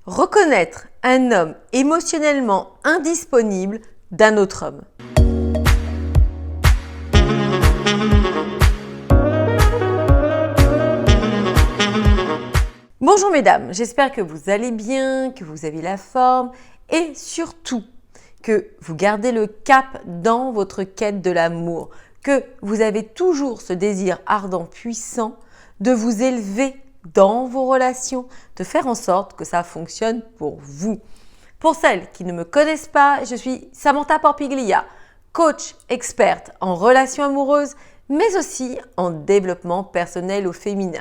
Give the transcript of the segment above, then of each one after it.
Reconnaître un homme émotionnellement indisponible d'un autre homme. Bonjour mesdames, j'espère que vous allez bien, que vous avez la forme et surtout que vous gardez le cap dans votre quête de l'amour, que vous avez toujours ce désir ardent, puissant de vous élever dans vos relations, de faire en sorte que ça fonctionne pour vous. Pour celles qui ne me connaissent pas, je suis Samantha Porpiglia, coach experte en relations amoureuses, mais aussi en développement personnel au féminin.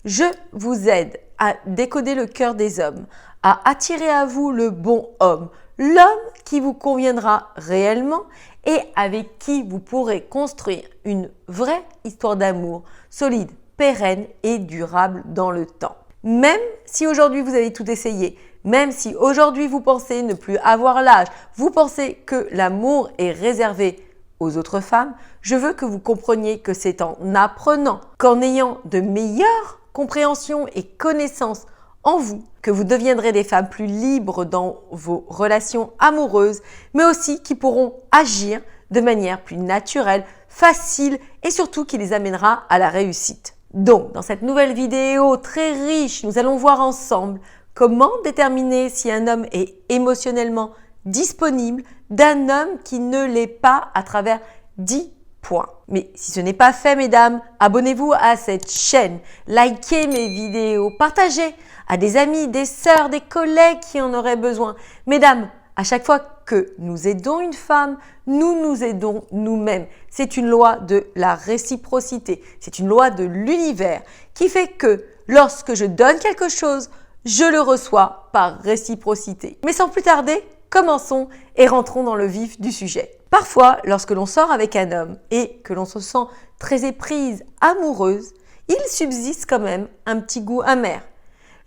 Je vous aide à décoder le cœur des hommes, à attirer à vous le bon homme, l'homme qui vous conviendra réellement et avec qui vous pourrez construire une vraie histoire d'amour solide, pérenne et durable dans le temps. Même si aujourd'hui vous avez tout essayé, même si aujourd'hui vous pensez ne plus avoir l'âge, vous pensez que l'amour est réservé aux autres femmes, je veux que vous compreniez que c'est en apprenant, qu'en ayant de meilleures compréhensions et connaissances en vous, que vous deviendrez des femmes plus libres dans vos relations amoureuses, mais aussi qui pourront agir de manière plus naturelle, facile et surtout qui les amènera à la réussite. Donc, dans cette nouvelle vidéo très riche, nous allons voir ensemble comment déterminer si un homme est émotionnellement disponible d'un homme qui ne l'est pas à travers 10 points. Mais si ce n'est pas fait, mesdames, abonnez-vous à cette chaîne, likez mes vidéos, partagez à des amis, des sœurs, des collègues qui en auraient besoin. Mesdames, à chaque fois que nous aidons une femme, nous nous aidons nous-mêmes. C'est une loi de la réciprocité, c'est une loi de l'univers qui fait que lorsque je donne quelque chose, je le reçois par réciprocité. Mais sans plus tarder, commençons et rentrons dans le vif du sujet. Parfois, lorsque l'on sort avec un homme et que l'on se sent très éprise, amoureuse, il subsiste quand même un petit goût amer.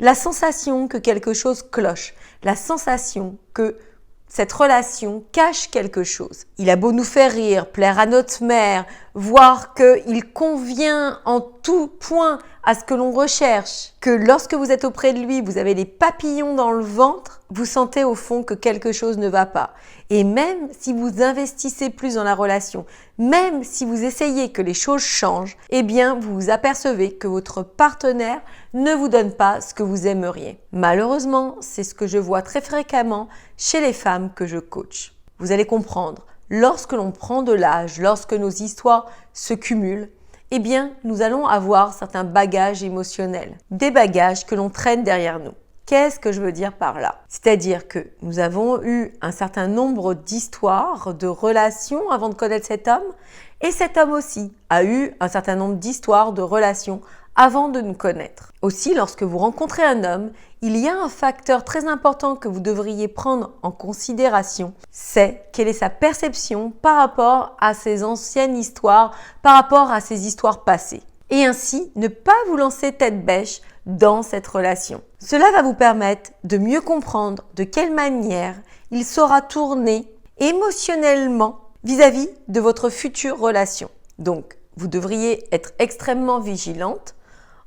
La sensation que quelque chose cloche, la sensation que cette relation cache quelque chose. Il a beau nous faire rire, plaire à notre mère, voir qu'il convient en tout point à ce que l'on recherche, que lorsque vous êtes auprès de lui, vous avez des papillons dans le ventre, vous sentez au fond que quelque chose ne va pas. Et même si vous investissez plus dans la relation, même si vous essayez que les choses changent, eh bien vous vous apercevez que votre partenaire ne vous donne pas ce que vous aimeriez. Malheureusement, c'est ce que je vois très fréquemment chez les femmes que je coach. Vous allez comprendre, lorsque l'on prend de l'âge, lorsque nos histoires se cumulent, eh bien, nous allons avoir certains bagages émotionnels, des bagages que l'on traîne derrière nous. Qu'est-ce que je veux dire par là? C'est-à-dire que nous avons eu un certain nombre d'histoires, de relations avant de connaître cet homme, et cet homme aussi a eu un certain nombre d'histoires, de relations avant de nous connaître. Aussi, lorsque vous rencontrez un homme, il y a un facteur très important que vous devriez prendre en considération, c'est quelle est sa perception par rapport à ses anciennes histoires, par rapport à ses histoires passées. Et ainsi, ne pas vous lancer tête bêche dans cette relation. Cela va vous permettre de mieux comprendre de quelle manière il saura tourner émotionnellement vis-à-vis de votre future relation. Donc, vous devriez être extrêmement vigilante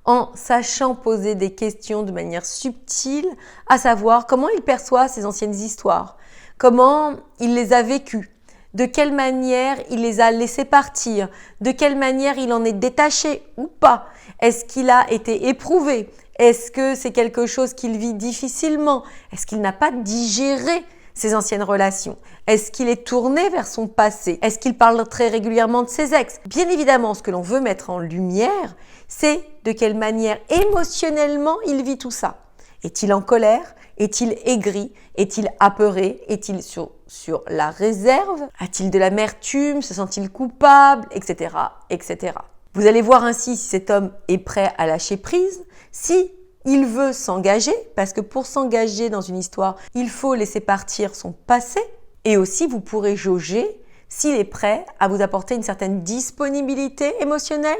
en sachant poser des questions de manière subtile, à savoir comment il perçoit ses anciennes histoires, comment il les a vécues, de quelle manière il les a laissées partir, de quelle manière il en est détaché ou pas. Est-ce qu'il a été éprouvé? Est-ce que c'est quelque chose qu'il vit difficilement? Est-ce qu'il n'a pas digéré ses anciennes relations? Est-ce qu'il est tourné vers son passé? Est-ce qu'il parle très régulièrement de ses ex? Bien évidemment, ce que l'on veut mettre en lumière, c'est de quelle manière émotionnellement il vit tout ça. Est-il en colère? Est-il aigri? Est-il apeuré? Est-il sur la réserve? A-t-il de l'amertume? Se sent-il coupable? Etc., etc. Vous allez voir ainsi si cet homme est prêt à lâcher prise, si il veut s'engager, parce que pour s'engager dans une histoire, il faut laisser partir son passé. Et aussi, vous pourrez jauger s'il est prêt à vous apporter une certaine disponibilité émotionnelle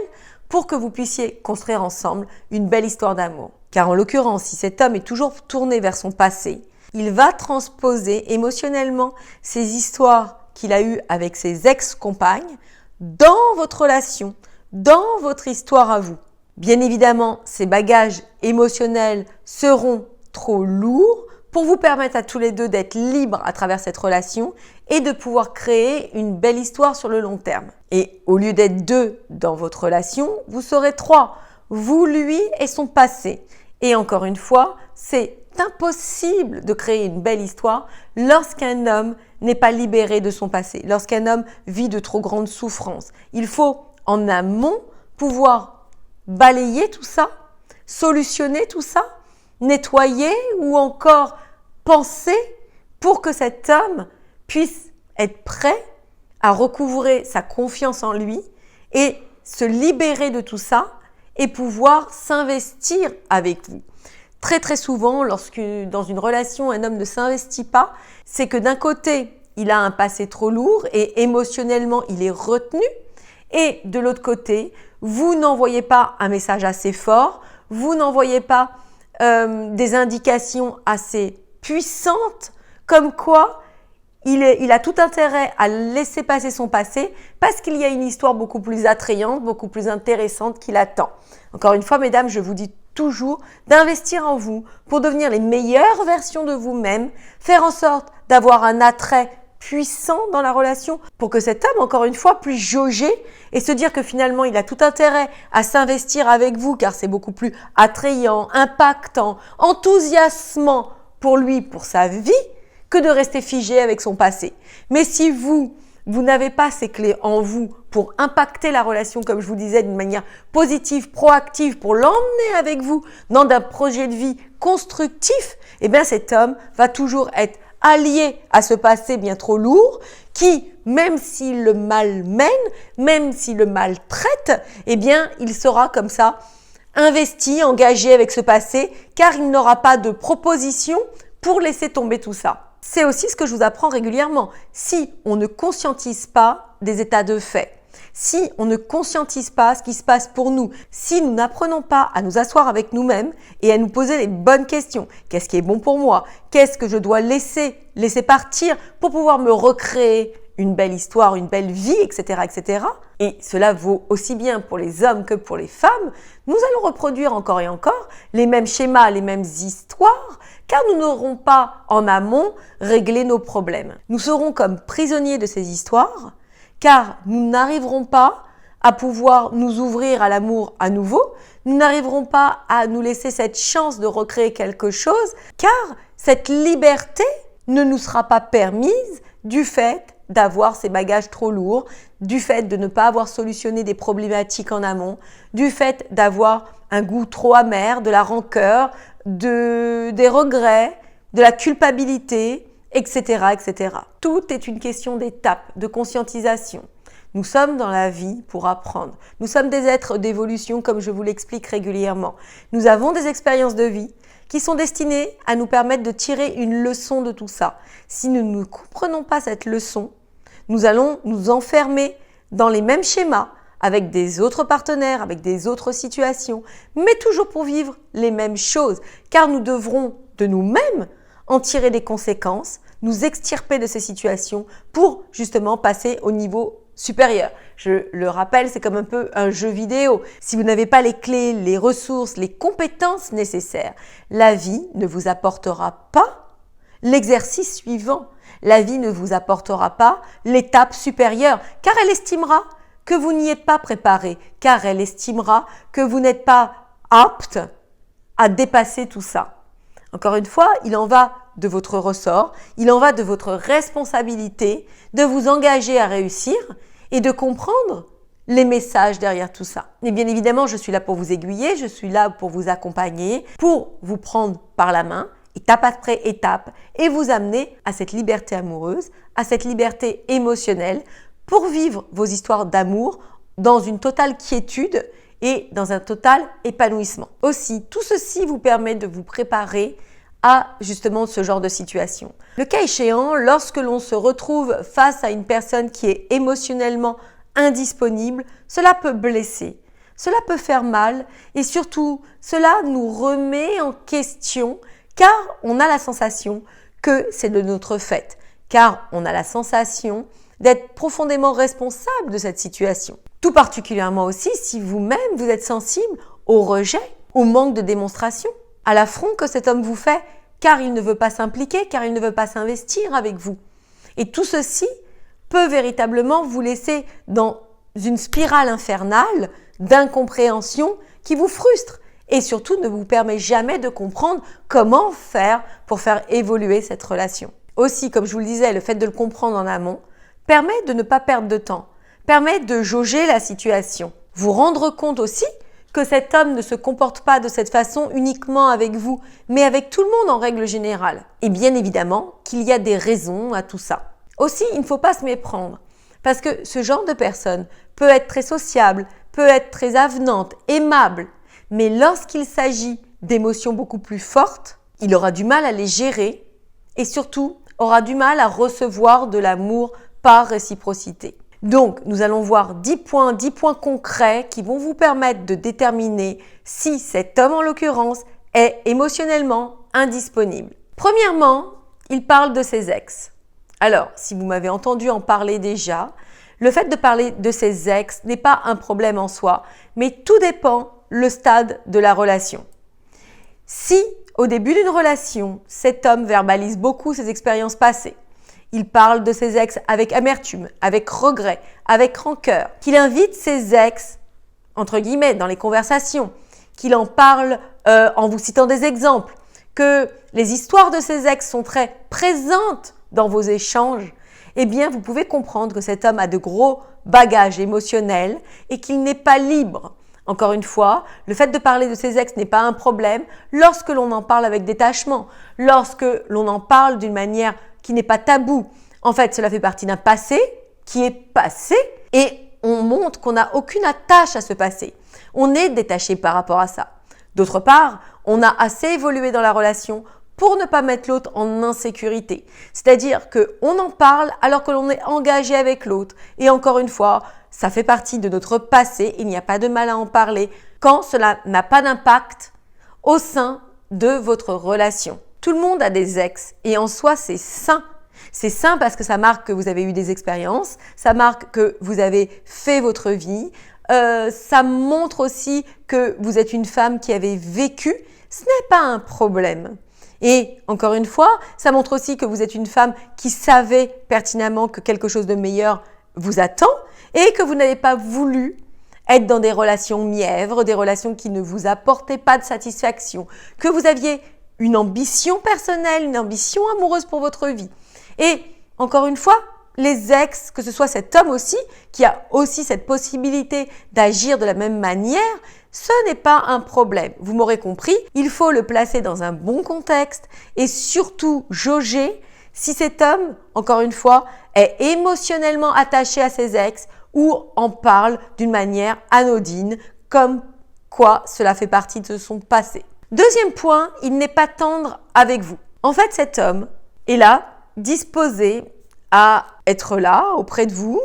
pour que vous puissiez construire ensemble une belle histoire d'amour. Car en l'occurrence, si cet homme est toujours tourné vers son passé, il va transposer émotionnellement ces histoires qu'il a eues avec ses ex-compagnes dans votre relation, dans votre histoire à vous. Bien évidemment, ces bagages émotionnels seront trop lourds pour vous permettre à tous les deux d'être libres à travers cette relation et de pouvoir créer une belle histoire sur le long terme. Et au lieu d'être 2 dans votre relation, vous serez 3, vous, lui et son passé. Et encore une fois, c'est impossible de créer une belle histoire lorsqu'un homme n'est pas libéré de son passé, lorsqu'un homme vit de trop grandes souffrances. Il faut en amont pouvoir balayer tout ça, solutionner tout ça, nettoyer ou encore penser pour que cet homme puisse être prêt à recouvrer sa confiance en lui et se libérer de tout ça et pouvoir s'investir avec vous. Très très souvent, lorsque dans une relation, un homme ne s'investit pas, c'est que d'un côté, il a un passé trop lourd et émotionnellement, il est retenu. Et de l'autre côté, vous n'envoyez pas un message assez fort, vous n'envoyez pas des indications assez puissantes, comme quoi il a tout intérêt à laisser passer son passé parce qu'il y a une histoire beaucoup plus attrayante, beaucoup plus intéressante qui l'attend. Encore une fois, mesdames, je vous dis toujours d'investir en vous pour devenir les meilleures versions de vous-même, faire en sorte d'avoir un attrait puissant dans la relation pour que cet homme, encore une fois, puisse jauger et se dire que finalement, il a tout intérêt à s'investir avec vous car c'est beaucoup plus attrayant, impactant, enthousiasmant pour lui, pour sa vie, que de rester figé avec son passé. Mais si vous n'avez pas ces clés en vous pour impacter la relation, comme je vous disais, d'une manière positive, proactive, pour l'emmener avec vous dans un projet de vie constructif, eh bien cet homme va toujours être allié à ce passé bien trop lourd qui, même s'il le malmène, même s'il le maltraite, eh bien il sera comme ça investi, engagé avec ce passé car il n'aura pas de proposition pour laisser tomber tout ça. C'est aussi ce que je vous apprends régulièrement. Si on ne conscientise pas des états de fait, si on ne conscientise pas ce qui se passe pour nous, si nous n'apprenons pas à nous asseoir avec nous-mêmes et à nous poser les bonnes questions, qu'est-ce qui est bon pour moi? Qu'est-ce que je dois laisser partir pour pouvoir me recréer une belle histoire, une belle vie, etc., etc. Et cela vaut aussi bien pour les hommes que pour les femmes. Nous allons reproduire encore et encore les mêmes schémas, les mêmes histoires, car nous n'aurons pas en amont réglé nos problèmes. Nous serons comme prisonniers de ces histoires, car nous n'arriverons pas à pouvoir nous ouvrir à l'amour à nouveau, nous n'arriverons pas à nous laisser cette chance de recréer quelque chose, car cette liberté ne nous sera pas permise du fait d'avoir ces bagages trop lourds, du fait de ne pas avoir solutionné des problématiques en amont, du fait d'avoir un goût trop amer, de la rancœur, des regrets, de la culpabilité, etc., etc. Tout est une question d'étape, de conscientisation. Nous sommes dans la vie pour apprendre. Nous sommes des êtres d'évolution comme je vous l'explique régulièrement. Nous avons des expériences de vie qui sont destinées à nous permettre de tirer une leçon de tout ça. Si nous ne comprenons pas cette leçon, nous allons nous enfermer dans les mêmes schémas avec des autres partenaires, avec des autres situations, mais toujours pour vivre les mêmes choses, car nous devrons de nous-mêmes en tirer des conséquences, nous extirper de ces situations pour justement passer au niveau supérieur. Je le rappelle, c'est comme un peu un jeu vidéo. Si vous n'avez pas les clés, les ressources, les compétences nécessaires, la vie ne vous apportera pas l'exercice suivant. La vie ne vous apportera pas l'étape supérieure, car elle estimera que vous n'y êtes pas préparé, car elle estimera que vous n'êtes pas apte à dépasser tout ça. Encore une fois, il en va de votre ressort, il en va de votre responsabilité de vous engager à réussir et de comprendre les messages derrière tout ça. Et bien évidemment, je suis là pour vous aiguiller, je suis là pour vous accompagner, pour vous prendre par la main, étape après étape, et vous amener à cette liberté amoureuse, à cette liberté émotionnelle, pour vivre vos histoires d'amour dans une totale quiétude et dans un total épanouissement. Aussi, tout ceci vous permet de vous préparer à justement ce genre de situation. Le cas échéant, lorsque l'on se retrouve face à une personne qui est émotionnellement indisponible, cela peut blesser, cela peut faire mal et surtout, cela nous remet en question car on a la sensation que c'est de notre fait, car on a la sensation d'être profondément responsable de cette situation. Tout particulièrement aussi si vous-même vous êtes sensible au rejet, au manque de démonstration, à l'affront que cet homme vous fait, car il ne veut pas s'impliquer, car il ne veut pas s'investir avec vous. Et tout ceci peut véritablement vous laisser dans une spirale infernale d'incompréhension qui vous frustre et surtout ne vous permet jamais de comprendre comment faire pour faire évoluer cette relation. Aussi, comme je vous le disais, le fait de le comprendre en amont permet de ne pas perdre de temps, permet de jauger la situation, vous rendre compte aussi que cet homme ne se comporte pas de cette façon uniquement avec vous, mais avec tout le monde en règle générale. Et bien évidemment qu'il y a des raisons à tout ça. Aussi, il ne faut pas se méprendre, parce que ce genre de personne peut être très sociable, peut être très avenante, aimable, mais lorsqu'il s'agit d'émotions beaucoup plus fortes, il aura du mal à les gérer et surtout aura du mal à recevoir de l'amour par réciprocité. Donc, nous allons voir 10 points concrets qui vont vous permettre de déterminer si cet homme en l'occurrence est émotionnellement indisponible. Premièrement, il parle de ses ex. Alors, si vous m'avez entendu en parler déjà, le fait de parler de ses ex n'est pas un problème en soi, mais tout dépend le stade de la relation. Si, au début d'une relation, cet homme verbalise beaucoup ses expériences passées, il parle de ses ex avec amertume, avec regret, avec rancœur, qu'il invite ses ex, entre guillemets, dans les conversations, qu'il en parle en vous citant des exemples, que les histoires de ses ex sont très présentes dans vos échanges, eh bien, vous pouvez comprendre que cet homme a de gros bagages émotionnels et qu'il n'est pas libre. Encore une fois, le fait de parler de ses ex n'est pas un problème lorsque l'on en parle avec détachement, lorsque l'on en parle d'une manière qui n'est pas tabou. En fait, cela fait partie d'un passé qui est passé et on montre qu'on n'a aucune attache à ce passé. On est détaché par rapport à ça. D'autre part, on a assez évolué dans la relation pour ne pas mettre l'autre en insécurité. C'est-à-dire qu'on en parle alors que l'on est engagé avec l'autre. Et encore une fois, ça fait partie de notre passé. Il n'y a pas de mal à en parler quand cela n'a pas d'impact au sein de votre relation. Tout le monde a des ex et en soi, c'est sain. C'est sain parce que ça marque que vous avez eu des expériences, ça marque que vous avez fait votre vie, ça montre aussi que vous êtes une femme qui avait vécu. Ce n'est pas un problème. Et encore une fois, ça montre aussi que vous êtes une femme qui savait pertinemment que quelque chose de meilleur vous attend et que vous n'avez pas voulu être dans des relations mièvres, des relations qui ne vous apportaient pas de satisfaction, que vous aviez une ambition personnelle, une ambition amoureuse pour votre vie. Et encore une fois, les ex, que ce soit cet homme aussi, qui a aussi cette possibilité d'agir de la même manière, ce n'est pas un problème. Vous m'aurez compris, il faut le placer dans un bon contexte et surtout jauger si cet homme, encore une fois, est émotionnellement attaché à ses ex ou en parle d'une manière anodine, comme quoi cela fait partie de son passé. Deuxième point, il n'est pas tendre avec vous. En fait, cet homme est là, disposé à être là, auprès de vous.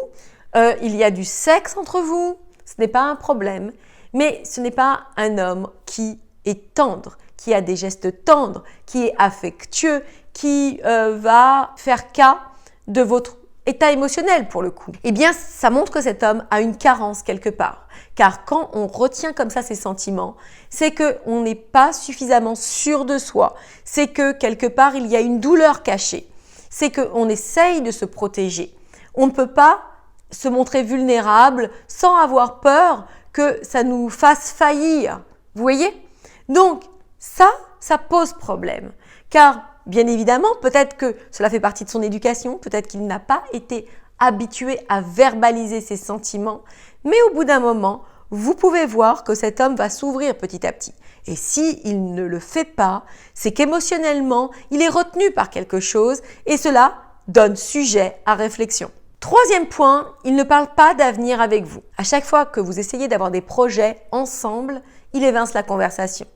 Il y a du sexe entre vous, ce n'est pas un problème. Mais ce n'est pas un homme qui est tendre, qui a des gestes tendres, qui est affectueux, qui va faire cas de votre état émotionnel pour le coup. Eh bien, ça montre que cet homme a une carence quelque part. Car quand on retient comme ça ses sentiments, c'est qu'on n'est pas suffisamment sûr de soi. C'est que quelque part, il y a une douleur cachée. C'est qu'on essaye de se protéger. On ne peut pas se montrer vulnérable sans avoir peur que ça nous fasse faillir. Vous voyez? Donc, ça pose problème. Car, bien évidemment, peut-être que cela fait partie de son éducation, peut-être qu'il n'a pas été habitué à verbaliser ses sentiments, mais au bout d'un moment, vous pouvez voir que cet homme va s'ouvrir petit à petit. Et s'il ne le fait pas, c'est qu'émotionnellement, il est retenu par quelque chose et cela donne sujet à réflexion. Troisième point, il ne parle pas d'avenir avec vous. À chaque fois que vous essayez d'avoir des projets ensemble, il évince la conversation.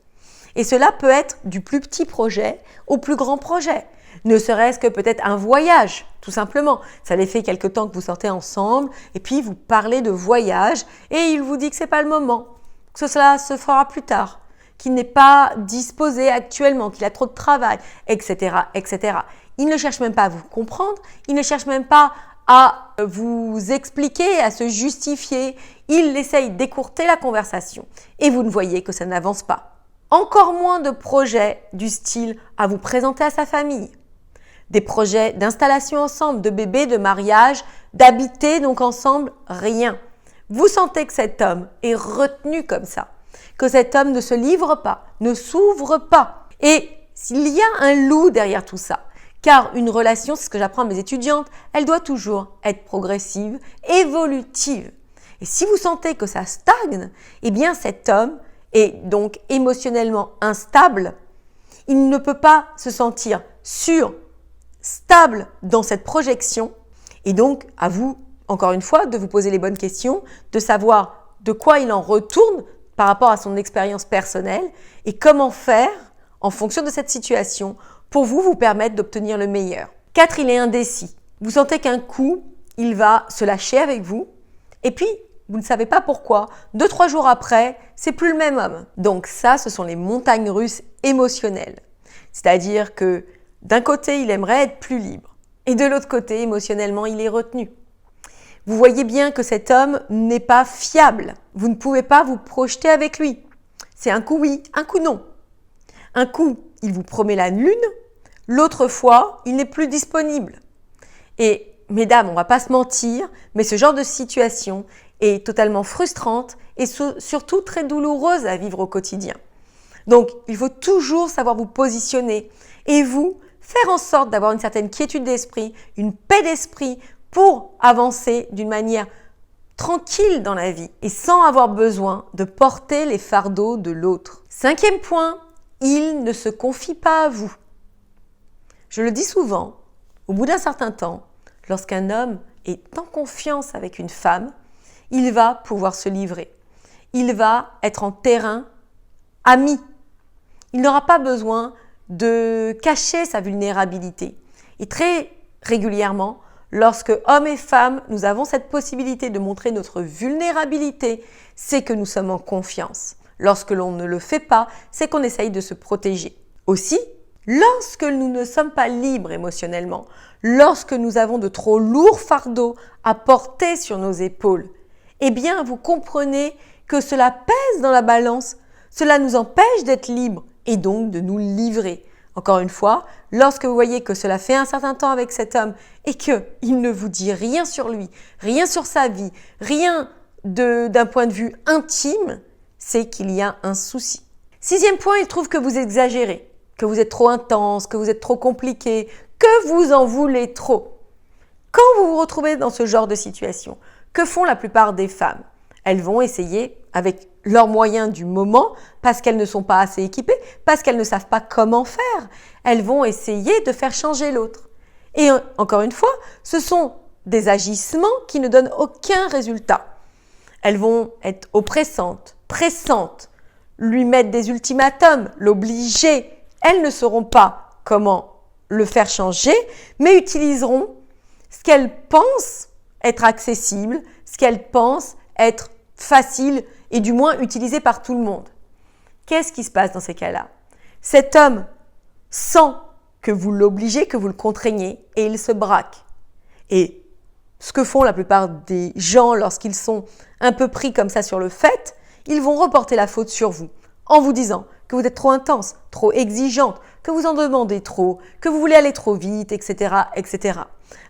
Et cela peut être du plus petit projet au plus grand projet. Ne serait-ce que peut-être un voyage, tout simplement. Ça les fait quelque temps que vous sortez ensemble et puis vous parlez de voyage et il vous dit que c'est pas le moment, que cela se fera plus tard, qu'il n'est pas disposé actuellement, qu'il a trop de travail, etc., etc. Il ne cherche même pas à vous comprendre, il ne cherche même pas à vous expliquer, à se justifier. Il essaye d'écourter la conversation et vous ne voyez que ça n'avance pas. Encore moins de projets du style à vous présenter à sa famille. Des projets d'installation ensemble, de bébé, de mariage, d'habiter donc ensemble, rien. Vous sentez que cet homme est retenu comme ça, que cet homme ne se livre pas, ne s'ouvre pas. Et s'il y a un loup derrière tout ça, car une relation, c'est ce que j'apprends à mes étudiantes, elle doit toujours être progressive, évolutive. Et si vous sentez que ça stagne, eh bien cet homme est donc émotionnellement instable. Il ne peut pas se sentir sûr, stable dans cette projection. Et donc, à vous, encore une fois, de vous poser les bonnes questions, de savoir de quoi il en retourne par rapport à son expérience personnelle et comment faire en fonction de cette situation pour vous permettre d'obtenir le meilleur. 4, il est indécis. Vous sentez qu'un coup, il va se lâcher avec vous et puis vous ne savez pas pourquoi. 2-3 jours après, c'est plus le même homme. Donc ça, ce sont les montagnes russes émotionnelles. C'est-à-dire que d'un côté, il aimerait être plus libre et de l'autre côté, émotionnellement, il est retenu. Vous voyez bien que cet homme n'est pas fiable. Vous ne pouvez pas vous projeter avec lui. C'est un coup oui, un coup non. Un coup, il vous promet la lune, l'autre fois, il n'est plus disponible. Et mesdames, on ne va pas se mentir, mais ce genre de situation est totalement frustrante et surtout très douloureuse à vivre au quotidien. Donc, il faut toujours savoir vous positionner et vous faire en sorte d'avoir une certaine quiétude d'esprit, une paix d'esprit pour avancer d'une manière tranquille dans la vie et sans avoir besoin de porter les fardeaux de l'autre. 5e point, il ne se confie pas à vous. Je le dis souvent, au bout d'un certain temps, lorsqu'un homme est en confiance avec une femme, il va pouvoir se livrer. Il va être en terrain ami. Il n'aura pas besoin de cacher sa vulnérabilité. Et très régulièrement, lorsque hommes et femmes, nous avons cette possibilité de montrer notre vulnérabilité, c'est que nous sommes en confiance. Lorsque l'on ne le fait pas, c'est qu'on essaye de se protéger. Aussi, lorsque nous ne sommes pas libres émotionnellement, lorsque nous avons de trop lourds fardeaux à porter sur nos épaules, eh bien, vous comprenez que cela pèse dans la balance, cela nous empêche d'être libres et donc de nous livrer. Encore une fois, lorsque vous voyez que cela fait un certain temps avec cet homme et qu'il ne vous dit rien sur lui, rien sur sa vie, rien d'un point de vue intime, c'est qu'il y a un souci. 6e point, il trouve que vous exagérez, que vous êtes trop intense, que vous êtes trop compliqué, que vous en voulez trop. Quand vous vous retrouvez dans ce genre de situation, que font la plupart des femmes? Elles vont essayer avec leurs moyens du moment, parce qu'elles ne sont pas assez équipées, parce qu'elles ne savent pas comment faire. Elles vont essayer de faire changer l'autre. Et encore une fois, ce sont des agissements qui ne donnent aucun résultat. Elles vont être oppressantes, pressantes, lui mettre des ultimatums, l'obliger. Elles ne sauront pas comment le faire changer, mais utiliseront ce qu'elles pensent être accessible, ce qu'elles pensent être facile et du moins utilisé par tout le monde. Qu'est-ce qui se passe dans ces cas-là? Cet homme sent que vous l'obligez, que vous le contraignez et il se braque. Et ce que font la plupart des gens lorsqu'ils sont un peu pris comme ça sur le fait, ils vont reporter la faute sur vous en vous disant que vous êtes trop intense, trop exigeante, que vous en demandez trop, que vous voulez aller trop vite, etc., etc.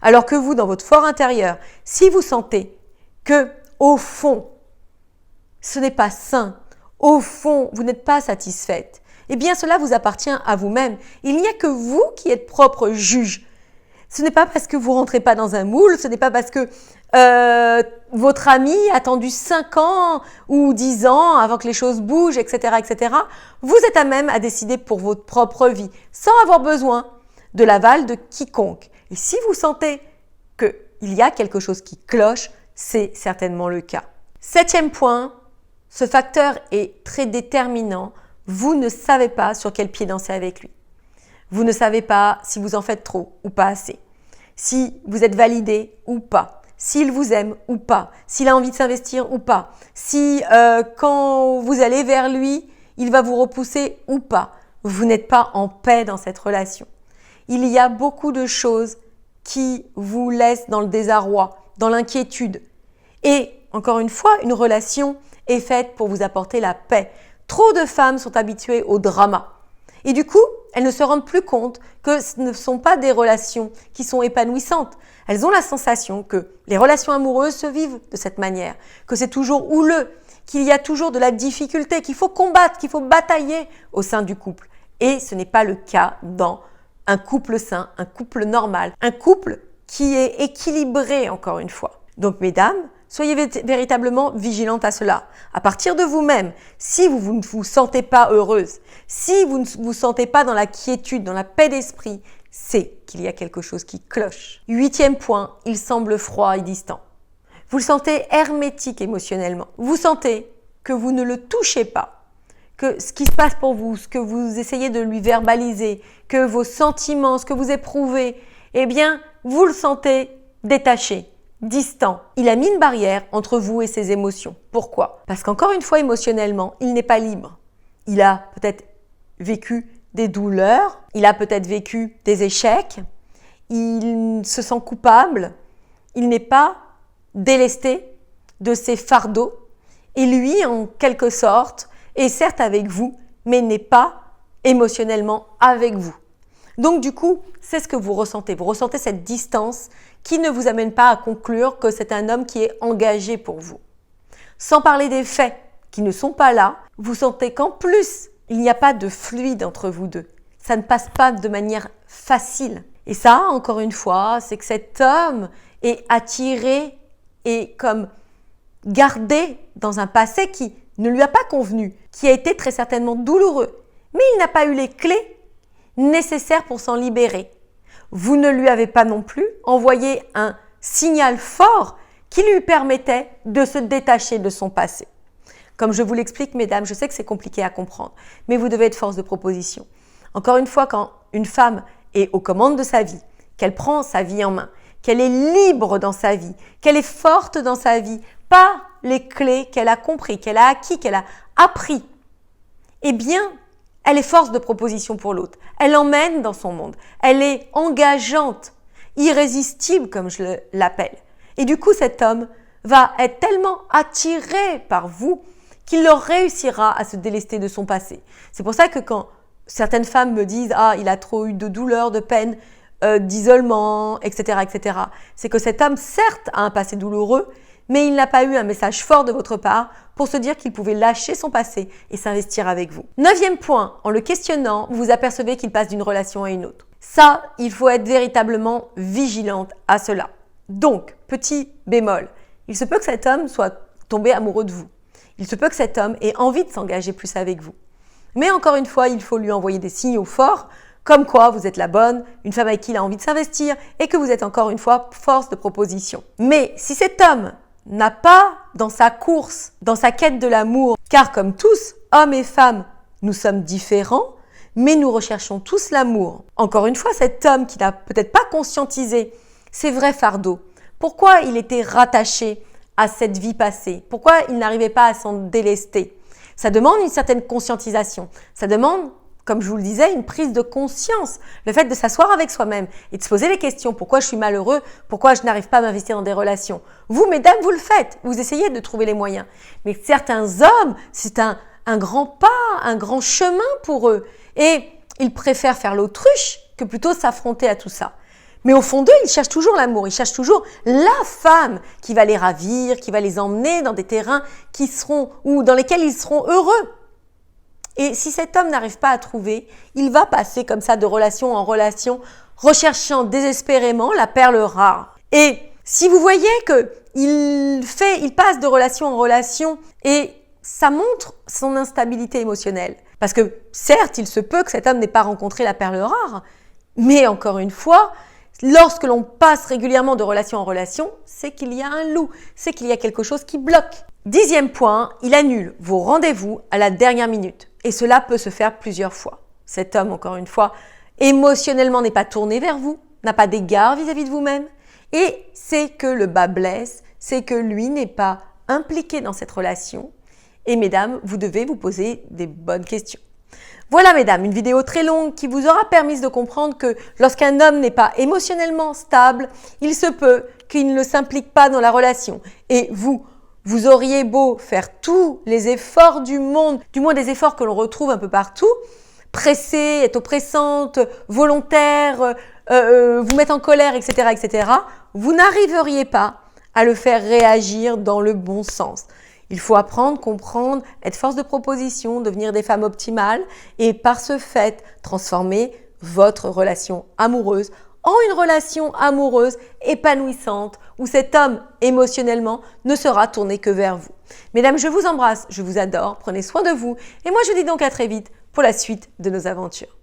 Alors que vous, dans votre fort intérieur, si vous sentez que, au fond, ce n'est pas sain, au fond, vous n'êtes pas satisfaite, eh bien cela vous appartient à vous-même. Il n'y a que vous qui êtes propre juge. Ce n'est pas parce que vous rentrez pas dans un moule, ce n'est pas parce que votre ami a attendu 5 ans ou 10 ans avant que les choses bougent, etc., etc. Vous êtes à même à décider pour votre propre vie, sans avoir besoin de l'aval de quiconque. Et si vous sentez qu'il y a quelque chose qui cloche, c'est certainement le cas. 7e point, ce facteur est très déterminant. Vous ne savez pas sur quel pied danser avec lui. Vous ne savez pas si vous en faites trop ou pas assez. Si vous êtes validé ou pas. S'il vous aime ou pas. S'il a envie de s'investir ou pas. Si quand vous allez vers lui, il va vous repousser ou pas. Vous n'êtes pas en paix dans cette relation. Il y a beaucoup de choses qui vous laissent dans le désarroi, dans l'inquiétude. Et encore une fois, une relation est faite pour vous apporter la paix. Trop de femmes sont habituées au drama. Et du coup, elles ne se rendent plus compte que ce ne sont pas des relations qui sont épanouissantes. Elles ont la sensation que les relations amoureuses se vivent de cette manière, que c'est toujours houleux, qu'il y a toujours de la difficulté, qu'il faut combattre, qu'il faut batailler au sein du couple. Et ce n'est pas le cas dans un couple sain, un couple normal, un couple qui est équilibré encore une fois. Donc mesdames, soyez véritablement vigilantes à cela. À partir de vous-même, si vous ne vous sentez pas heureuse, si vous ne vous sentez pas dans la quiétude, dans la paix d'esprit, c'est qu'il y a quelque chose qui cloche. 8e point, il semble froid et distant. Vous le sentez hermétique émotionnellement. Vous sentez que vous ne le touchez pas, que ce qui se passe pour vous, ce que vous essayez de lui verbaliser, que vos sentiments, ce que vous éprouvez, eh bien, vous le sentez détaché, distant. Il a mis une barrière entre vous et ses émotions. Pourquoi? Parce qu'encore une fois, émotionnellement, il n'est pas libre. Il a peut-être vécu des douleurs, il a peut-être vécu des échecs, il se sent coupable, il n'est pas délesté de ses fardeaux et lui, en quelque sorte, est certes avec vous, mais n'est pas émotionnellement avec vous. Donc du coup, c'est ce que vous ressentez. Vous ressentez cette distance qui ne vous amène pas à conclure que c'est un homme qui est engagé pour vous. Sans parler des faits qui ne sont pas là, vous sentez qu'en plus, il n'y a pas de fluide entre vous deux. Ça ne passe pas de manière facile. Et ça, encore une fois, c'est que cet homme est attiré et comme gardé dans un passé qui ne lui a pas convenu, qui a été très certainement douloureux. Mais il n'a pas eu les clés nécessaires pour s'en libérer. Vous ne lui avez pas non plus envoyé un signal fort qui lui permettait de se détacher de son passé. Comme je vous l'explique, mesdames, je sais que c'est compliqué à comprendre, mais vous devez être force de proposition. Encore une fois, quand une femme est aux commandes de sa vie, qu'elle prend sa vie en main, qu'elle est libre dans sa vie, qu'elle est forte dans sa vie, pas les clés qu'elle a compris, qu'elle a acquis, qu'elle a appris, eh bien, elle est force de proposition pour l'autre. Elle l'emmène dans son monde. Elle est engageante, irrésistible comme je l'appelle. Et du coup, cet homme va être tellement attiré par vous qu'il réussira à se délester de son passé. C'est pour ça que quand certaines femmes me disent « Ah, il a trop eu de douleur, de peine, d'isolement, etc. etc. » c'est que cet homme, certes, a un passé douloureux, mais il n'a pas eu un message fort de votre part pour se dire qu'il pouvait lâcher son passé et s'investir avec vous. 9e point, en le questionnant, vous apercevez qu'il passe d'une relation à une autre. Ça, il faut être véritablement vigilante à cela. Donc, petit bémol, il se peut que cet homme soit tombé amoureux de vous. Il se peut que cet homme ait envie de s'engager plus avec vous. Mais encore une fois, il faut lui envoyer des signaux forts, comme quoi vous êtes la bonne, une femme avec qui il a envie de s'investir et que vous êtes encore une fois force de proposition. Mais si cet homme n'a pas dans sa course, dans sa quête de l'amour, car comme tous, hommes et femmes, nous sommes différents, mais nous recherchons tous l'amour. Encore une fois, cet homme qui n'a peut-être pas conscientisé ses vrais fardeaux, pourquoi il était rattaché à cette vie passée, pourquoi il n'arrivait pas à s'en délester. Ça demande une certaine conscientisation, ça demande, comme je vous le disais, une prise de conscience, le fait de s'asseoir avec soi-même et de se poser les questions. Pourquoi je suis malheureux? Pourquoi je n'arrive pas à m'investir dans des relations? Vous, mesdames, vous le faites. Vous essayez de trouver les moyens. Mais certains hommes, c'est un grand pas, un grand chemin pour eux. Et ils préfèrent faire l'autruche que plutôt s'affronter à tout ça. Mais au fond d'eux, ils cherchent toujours l'amour. Ils cherchent toujours la femme qui va les ravir, qui va les emmener dans des terrains qui seront, ou dans lesquels ils seront heureux. Et si cet homme n'arrive pas à trouver, il va passer comme ça de relation en relation, recherchant désespérément la perle rare. Et si vous voyez qu'il passe de relation en relation et ça montre son instabilité émotionnelle. Parce que certes, il se peut que cet homme n'ait pas rencontré la perle rare, mais encore une fois, lorsque l'on passe régulièrement de relation en relation, c'est qu'il y a un loup, c'est qu'il y a quelque chose qui bloque. 10e point, il annule vos rendez-vous à la dernière minute. Et cela peut se faire plusieurs fois. Cet homme, encore une fois, émotionnellement n'est pas tourné vers vous, n'a pas d'égard vis-à-vis de vous-même. Et c'est que le bas blesse, c'est que lui n'est pas impliqué dans cette relation. Et mesdames, vous devez vous poser des bonnes questions. Voilà mesdames, une vidéo très longue qui vous aura permis de comprendre que lorsqu'un homme n'est pas émotionnellement stable, il se peut qu'il ne s'implique pas dans la relation. Et vous Vous auriez beau faire tous les efforts du monde, du moins des efforts que l'on retrouve un peu partout, presser, être oppressante, volontaire, vous mettre en colère, etc., etc., vous n'arriveriez pas à le faire réagir dans le bon sens. Il faut apprendre, comprendre, être force de proposition, devenir des femmes optimales et par ce fait, transformer votre relation amoureuse en une relation amoureuse épanouissante où cet homme émotionnellement ne sera tourné que vers vous. Mesdames, je vous embrasse, je vous adore, prenez soin de vous et moi je vous dis donc à très vite pour la suite de nos aventures.